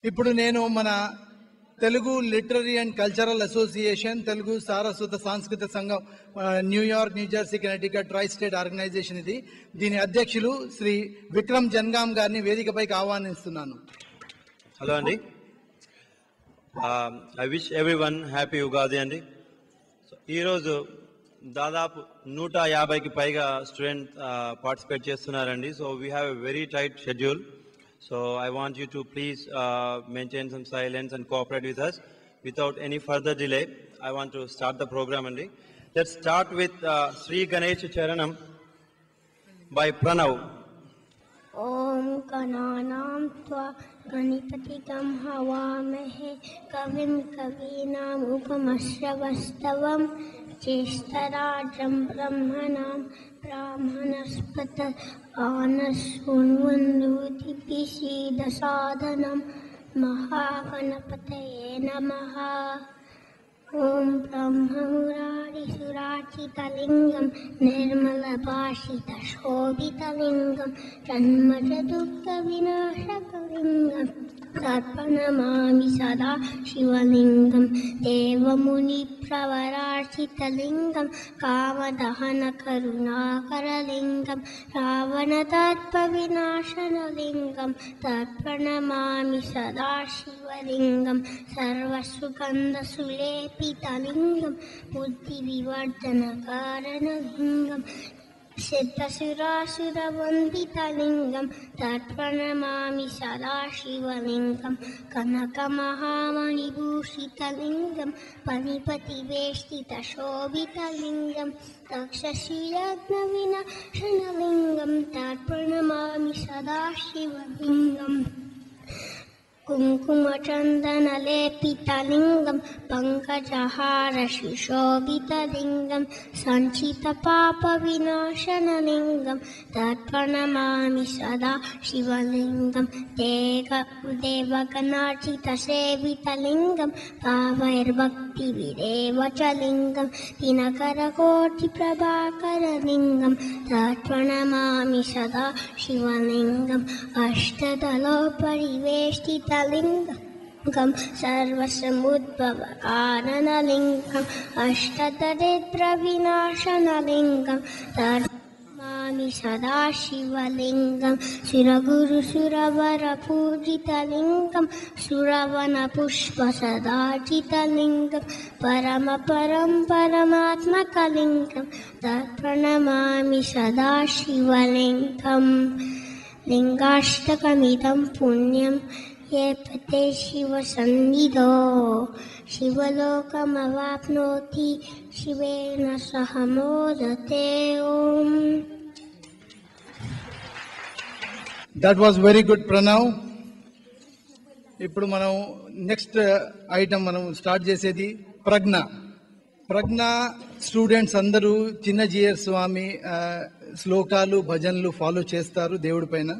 ఇప్పుడు నేను మన Telugu literary and cultural association, Telugu సారస్వత సాంస్కృతిక సంఘం, New York, New Jersey, Connecticut tri state organisation ఇది. దీని అధ్యక్షులు శ్రీ విక్రమ్ జన్గామ్ గారిని వేదికపైకి ఆహ్వానిస్తున్నాను. హలో అండి, I wish everyone happy Ugadi అండి. ఈరోజు దాదాపు 150కి పైగా స్టూడెంట్ పార్టిసిపేట్ చేస్తున్నారండి. So we have a very tight schedule. So I want you to please maintain some silence and cooperate with us. Without any further delay, I want to start the program. And let's start with Sri Ganesh Charanam by Pranav. Om Gananam Tva Ganipatitam Havamahe Kavim Kavinam Upamashravastavam Cheshtarajam Brahmanam Brahmanaspata Anasунваннути Pishida Sadhanam Mahaganapataye Namaha. Om Brahmamurari Surachitalingam Nirmalabhashita Shobhitalingam Janmaja Dukkha Vinashakalingam Tarpanamami Sada Shivalingam Devamuni Pravararchitalingam Kamadahana Karunakaralingam Ravana Tarpa Vinashanalingam Tarpanamami Sada Shivalingam Sarvasukanda Sulepitalingam Buddhi Vivardhana Karanalingam Siddhasura Vanditalingam Tarpanamami Sadashivalingam Kanaka Mahamani Bhushitalingam Panipati Veshtita Shobhitalingam Takshashiyagna Vinashanalingam Tarpanamami Sadashivalingam Kumkuma Chandana Lepitalingam Pankajahara Shishobhitalingam Sanchita Papa Vinashanalingam Tarpanamami Sada Shivalingam Devaganarchita Sevitalingam Pavair Bhakti Videvachalingam Dinakara Koti Prabhakaralingam Tarpanamami Sada Shivalingam Ashtadalo Pariveshtita Lingam Sarvasamudbhava Karanalingam Ashtadaditra Vinashanalingam Tarpanamami Sadashivalingam Suraguru Suravara Pujitalingam Suravana Pushpa Sadajitalingam Paramaatmakalingam Tarpanamami Sadashivalingam Lingashthakamidam punyam ye pate shiva sannidho shivalokam shivena sahamodate om. That was very good, Pranav. ఇప్పుడు మనం next item మనం start చేసేది ప్రజ్ఞ. ప్రజ్ఞ students అందరూ చిన్నజీయర్ స్వామి శ్లోకాలు, భజనలు follow చేస్తారు దేవుడి పైన.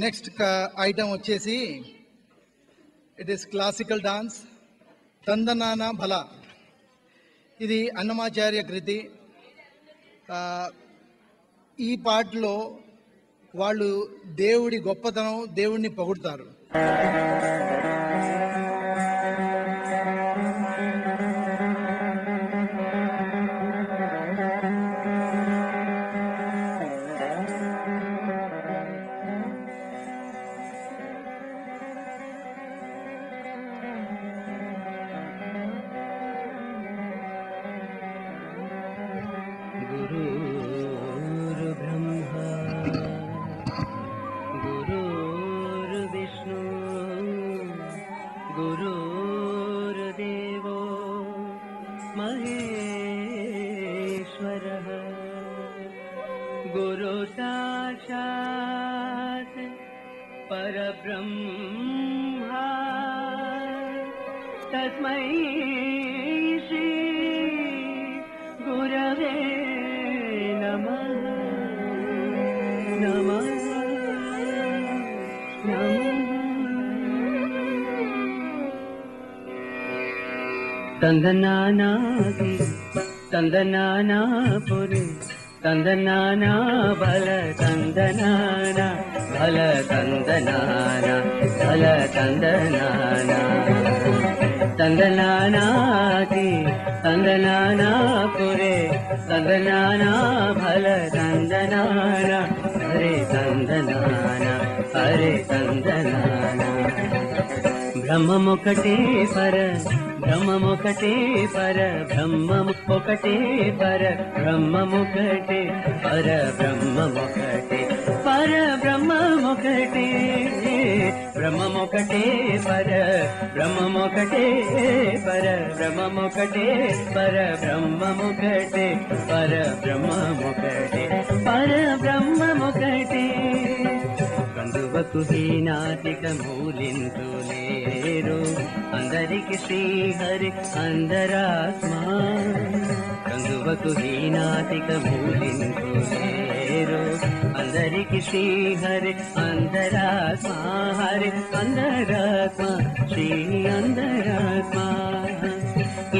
నెక్స్ట్ ఐటమ్ వచ్చేసి ఇట్ ఈస్ క్లాసికల్ డాన్స్ తందనాన బల. ఇది అన్నమాచార్య కృతి. ఈ పాటలో వాళ్ళు దేవుడి గొప్పతనం, దేవుడిని పొగుడుతారు. परब्रह्मा तस्मै श्री गुरवे नमः नमः तंदनानादि तंदनानापुरी तंदनाना बल तंदनाना बल तंदनाना बल तंदनाना तंदनानाति तंदनाना पुरे तंदनाना बल तंदनाना हरे तंदनाना हरे तंदनाना ब्रह्ममुकटे पर ब्रह्ममुकटे पर ब्रह्ममुकटे पर ब्रह्ममुकटे पर ब्रह्ममुकटे पर ब्रह्ममुकटे ब्रह्ममुकटे पर ब्रह्ममुकटे पर ब्रह्ममुकटे पर ब्रह्ममुकटे पर ब्रह्ममुकटे पर ब्रह्ममुकटे కందువకు హీనాతిక మూలింతులేరు అందరికి శ్రీహరి అందరాత్మా కందువకు హీనాతిక మూలింతులేరు అందరికి శ్రీహరి అందరాత్మా హరి అందరాత్మా శ్రీ అందరాత్మా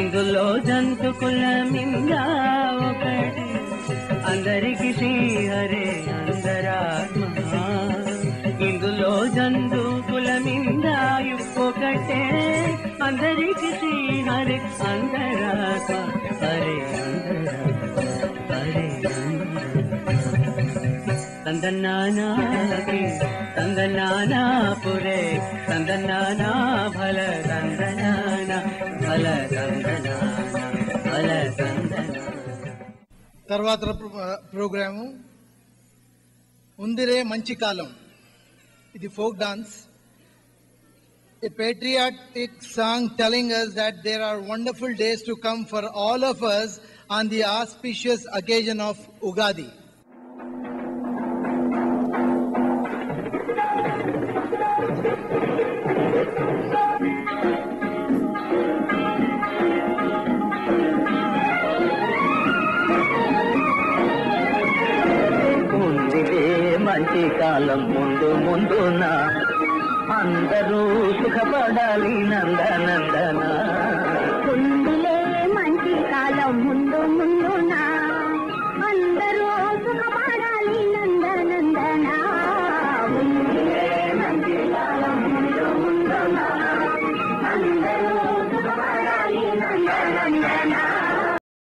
ఇందులో జంతు కులమిందా ఒకటి అందరికి శ్రీహరి అందరాత్మా ఇందులో జంతు కులమిందాయు ఒకటే అందరికి శ్రీహరి అందరాత్మ హరే అందరాత్మ హరే తందనానాకి తందనానా పురే తందనానా భల తందనాన భల తందనాన భల తందనాన. తర్వాత ప్రోగ్రాము ఉందిరే మంచి కాలం. ఇది folk dance, a patriotic song telling us that there are wonderful days to come for all of us on the auspicious occasion of Ugadi. మంచి కాలం ముందు ముందున అందరూ సుఖపడాలి నందనందన ఉందిలే మంచి కాలం ముందు ముందున అందరూ